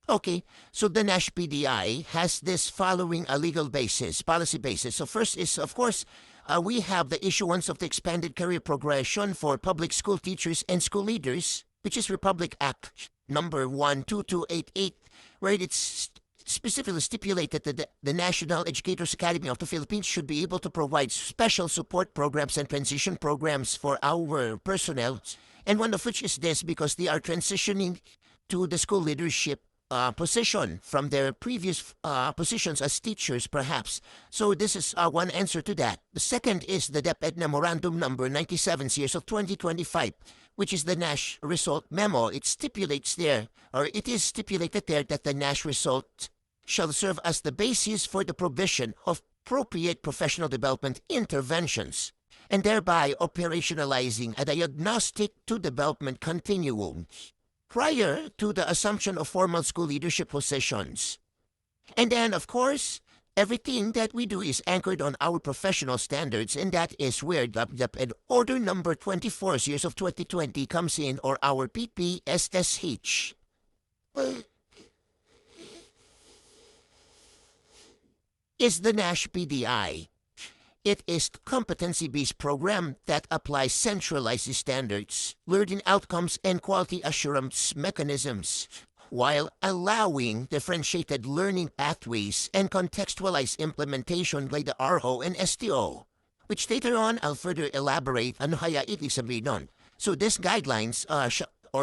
Okay, so the NASH PDI has this following a legal basis, policy basis. So first is, of course, we have the issuance of the expanded career progression for public school teachers and school leaders, which is Republic Act number 12288, where it's specifically stipulated that the National Educators Academy of the Philippines should be able to provide special support programs and transition programs for our personnel. And one of which is this, because they are transitioning to the school leadership position from their previous positions as teachers, perhaps. So this is one answer to that. The second is the DepEd Memorandum Number 97 Series of 2025, which is the NASH Result Memo. It stipulates there, or it is stipulated there, that the NASH result shall serve as the basis for the provision of appropriate professional development interventions, and thereby operationalizing a diagnostic to development continuum prior to the assumption of formal school leadership positions. And then, of course, everything that we do is anchored on our professional standards, and that is where the Order Number 24, Series of 2020 comes in, or our PPSSH. Is the NASH PDI. It is a competency-based program that applies centralized standards, learning outcomes, and quality assurance mechanisms, while allowing differentiated learning pathways and contextualized implementation by the RO and STO, which later on I'll further elaborate ano kaya ibig sabihin nun. So this guidelines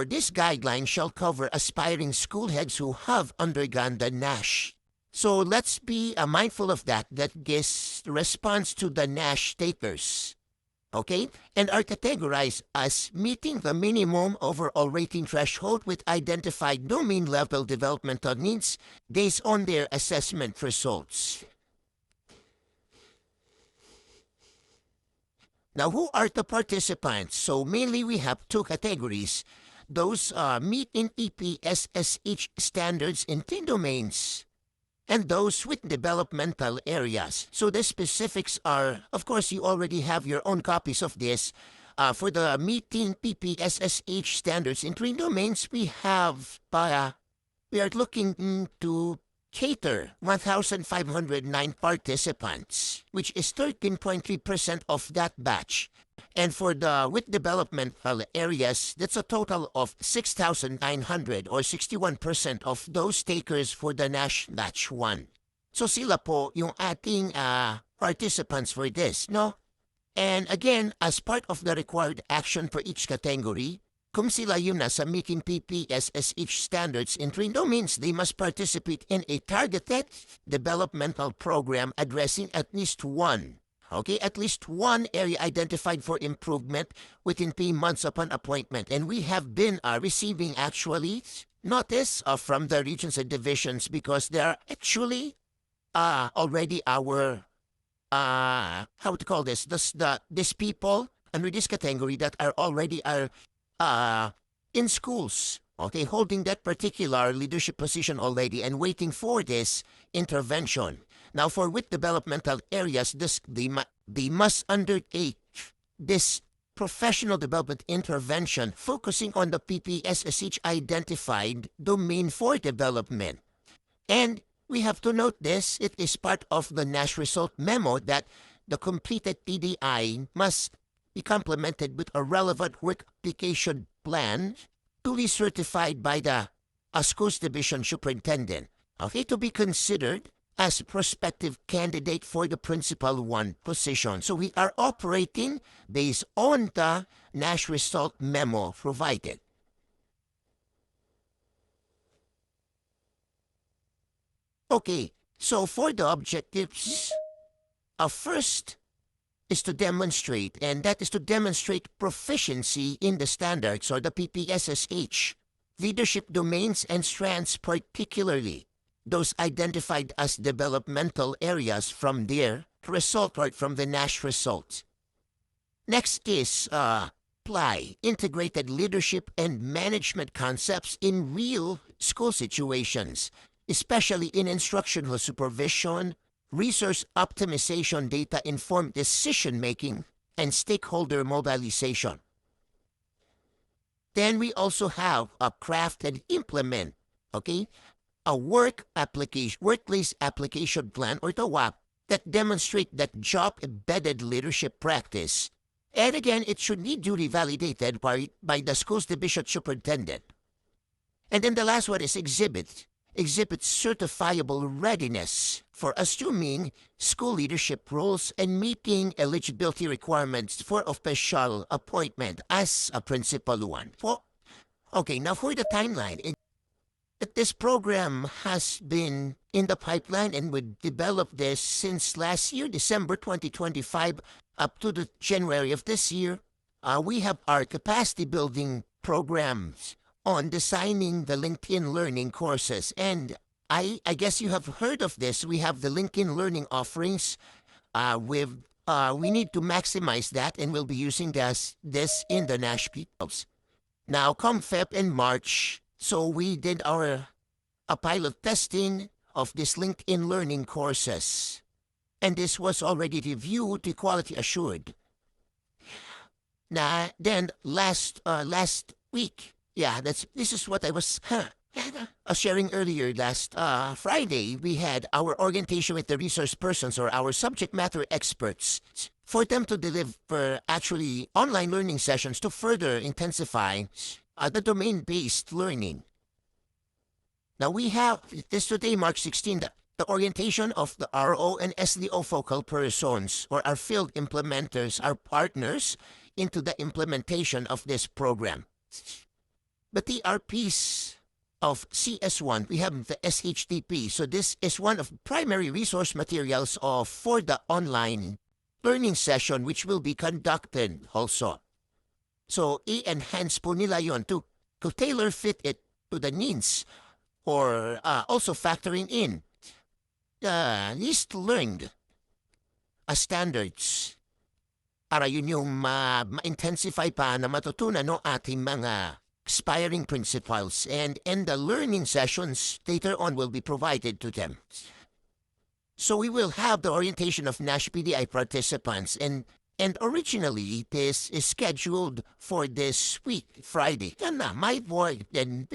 this guideline shall cover aspiring school heads who have undergone the NASH. So let's be mindful of that gives response to the NASH takers, okay? And are categorized as meeting the minimum overall rating threshold with identified domain-level developmental needs based on their assessment results. Now, who are the participants? So mainly we have two categories. Those meeting PPSSH standards in 10 domains, and those with developmental areas. So the specifics are, of course, you already have your own copies of this. For the meeting PPSSH standards in 3 domains, we are looking to cater 1,509 participants, which is 13.3% of that batch. And for the with developmental areas, that's a total of 6,900 or 61% of those takers for the NASH Batch 1. So sila po yung ating participants for this, no? And again, as part of the required action for each category, kung sila yun na sa meeting PPSSH standards in 3 domains, they must participate in a targeted developmental program addressing at least one area identified for improvement within 3 months upon appointment. And we have been receiving actually notice from the regions and divisions, because they are actually already our these people under this category that are already in schools, okay, holding that particular leadership position already and waiting for this intervention. Now, for with developmental areas, they must undertake this professional development intervention focusing on the PPSSH identified domain for development. And we have to note this, it is part of the NASH Result Memo that the completed PDI must be complemented with a relevant work application plan duly certified by the schools division superintendent, okay, to be considered as a prospective candidate for the Principal 1 position. So we are operating based on the NASH Result Memo provided. Okay, so for the objectives, first is to demonstrate, and that is to demonstrate proficiency in the standards, or the PPSSH, leadership domains and strands, particularly those identified as developmental areas from their result or from the NASH result. Next is apply integrated leadership and management concepts in real school situations, especially in instructional supervision, resource optimization, data-informed decision-making, and stakeholder mobilization. Then we also have craft and implement, okay, a workplace application plan, or the WAP, that demonstrate that job-embedded leadership practice. And again, it should be duly validated by the school's division superintendent. And then the last one is exhibit. Exhibit certifiable readiness for assuming school leadership roles and meeting eligibility requirements for official appointment as a principal one. Okay, now for the timeline. This program has been in the pipeline, and we developed this since last year, December 2025, up to the January of this year. We have our capacity building programs on designing the LinkedIn learning courses. And I guess you have heard of this. We have the LinkedIn learning offerings. We need to maximize that, and we'll be using this in the NASH PDI. Now, come Feb and March, so we did a pilot testing of this LinkedIn learning courses. And this was already reviewed to quality assured. Now, then last week, this is what I was sharing earlier. Last Friday, we had our orientation with the resource persons, or our subject matter experts, for them to deliver actually online learning sessions to further intensify the domain-based learning. Now we have this today, March 16, the orientation of the RO and SDO focal persons, or our field implementers, our partners, into the implementation of this program. But the RPs of CS1, we have the SHTP. So this is one of primary resource materials for the online learning session, which will be conducted also. So i-enhance po nila yon to tailor fit it to the needs, or also factoring in the least learned standards para yun yung ma-intensify pa na matutunan ng ating mga aspiring principals, and the learning sessions later on will be provided to them. So we will have the orientation of NASH PDI participants, and originally this is scheduled for this week, Friday. Yan na, my board then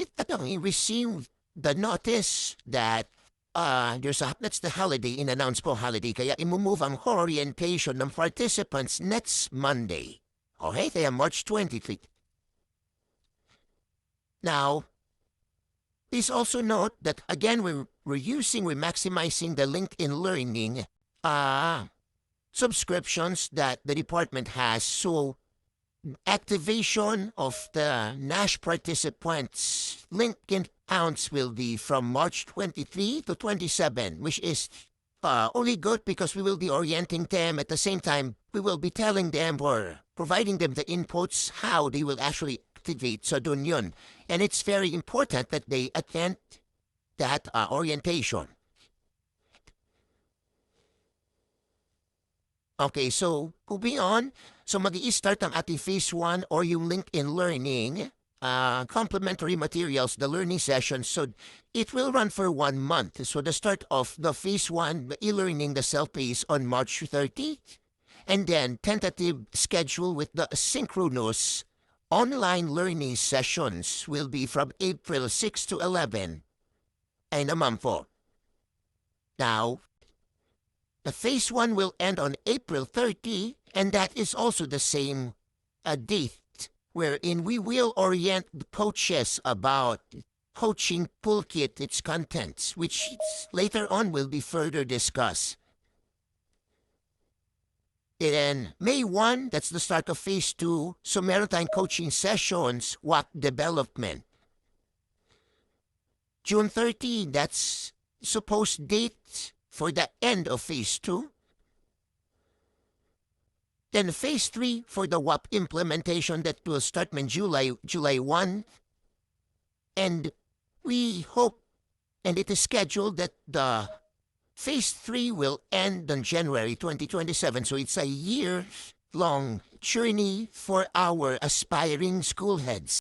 received the notice that that's the holiday, in-announce po holiday, kaya imumove ang orientation ng participants next Monday. Okay, kaya March 23. Now, please also note that, again, we're maximizing the LinkedIn Learning subscriptions that the department has. So, activation of the NASH participants' LinkedIn accounts will be from March 23 to 27, which is only good because we will be orienting them. At the same time, we will be telling them or providing them the inputs how they will actually activate sa dun yun. And it's very important that they attend that orientation. Okay, so moving on. So mag-i-start ang ating Phase 1 or yung LinkedIn Learning complementary materials, the learning sessions. So it will run for 1 month. So the start of the Phase 1, the e-learning, the self-paced on March 30. And then tentative schedule with the synchronous online learning sessions will be from April 6 to 11. Ay naman po. Now, the Phase 1 will end on April 30, and that is also the same date wherein we will orient the coaches about coaching toolkit, its contents, which later on will be further discussed. Then May 1, that's the start of Phase 2, so meron tayong coaching sessions, WAC development. June 30, that's supposed date for the end of Phase 2. Then Phase 3 for the WAP implementation that will start in July 1. And we hope, and it is scheduled that the Phase 3 will end on January 2027. So it's a year-long journey for our aspiring school heads.